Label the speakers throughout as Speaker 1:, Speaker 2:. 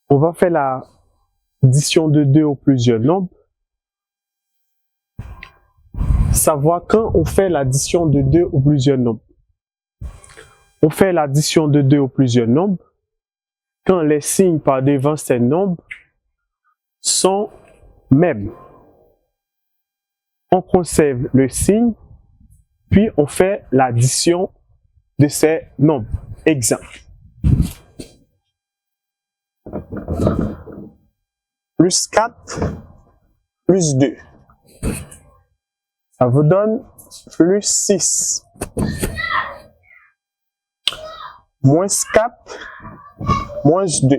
Speaker 1: On va faire la addition de 2 ou plusieurs nombres. Savoir quand on fait l'addition de 2 ou plusieurs nombres. On fait l'addition de 2 ou plusieurs nombres quand les signes par devant ces nombres sont mêmes. On conserve le signe, puis on fait l'addition de ces nombres. Exemple. Plus 4, plus 2. Ça vous donne plus 6. Moins 4, moins 2.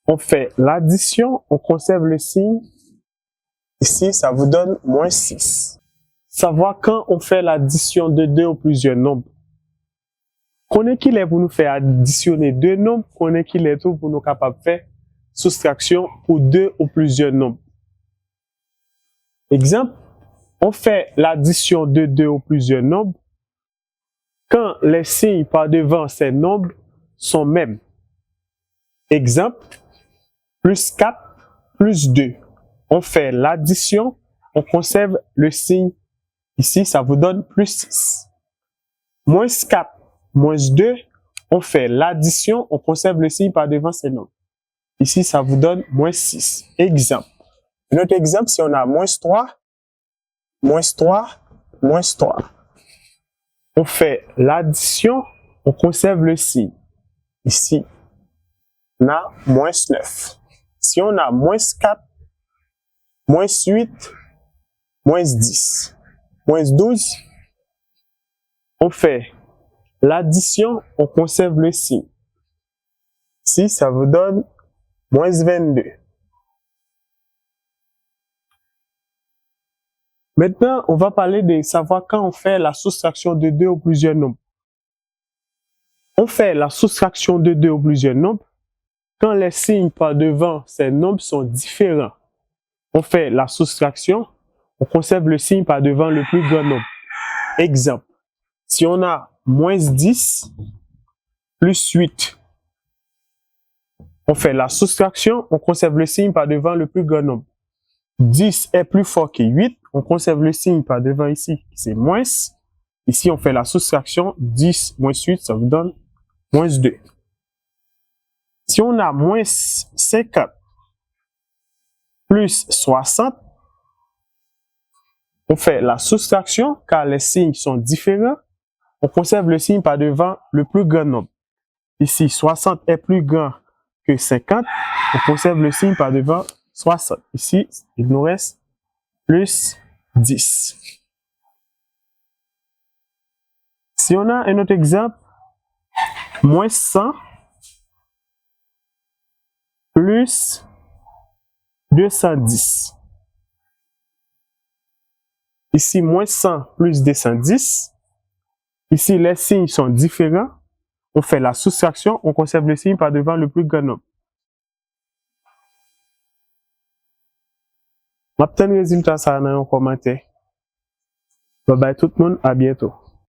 Speaker 1: On fait l'addition, on conserve le signe. Ici, ça vous donne moins 6. Savoir quand on fait l'addition de 2 ou plusieurs nombres. Connaît qu'il est pour nous faire additionner 2 nombres, connaît qu'il est tout pour nous capables de faire soustraction pour 2 ou plusieurs nombres. Exemple, on fait l'addition de 2 ou plusieurs nombres quand les signes par devant ces nombres sont mêmes. Exemple, plus 4, plus 2. On fait l'addition, on conserve le signe. Ici, ça vous donne plus 6. Moins 4, moins 2, on fait l'addition, on conserve le signe par devant ces nombres. Ici, ça vous donne moins 6. Exemple. Un autre exemple, si on a moins 3, moins 3, moins 3. On fait l'addition, on conserve le signe. Ici, on a moins 9. Si on a moins 4, moins 8, moins 10, moins 12, on fait l'addition, on conserve le signe. Ici, ça vous donne moins 22. Maintenant, on va parler de savoir quand on fait la soustraction de 2 ou plusieurs nombres. On fait la soustraction de 2 ou plusieurs nombres quand les signes par devant ces nombres sont différents. On fait la soustraction, on conserve le signe par devant le plus grand nombre. Exemple, si on a moins 10 plus 8, on fait la soustraction, on conserve le signe par devant le plus grand nombre. 10 est plus fort que 8, on conserve le signe par devant ici, c'est moins. Ici, on fait la soustraction, 10 moins 8, ça vous donne moins 2. Si on a moins 50 plus 60, on fait la soustraction car les signes sont différents. On conserve le signe par devant le plus grand nombre. Ici, 60 est plus grand que 50. On conserve le signe par devant 60. Ici, il nous reste plus 10. Si on a un autre exemple, moins 100 plus 210. Ici, moins 100 plus 210. Ici, les signes sont différents. On fait la soustraction, on conserve le signe par devant le plus grand nombre. Je vais obtenir le résultat ça dans un commentaire. Bye bye tout le monde, à bientôt.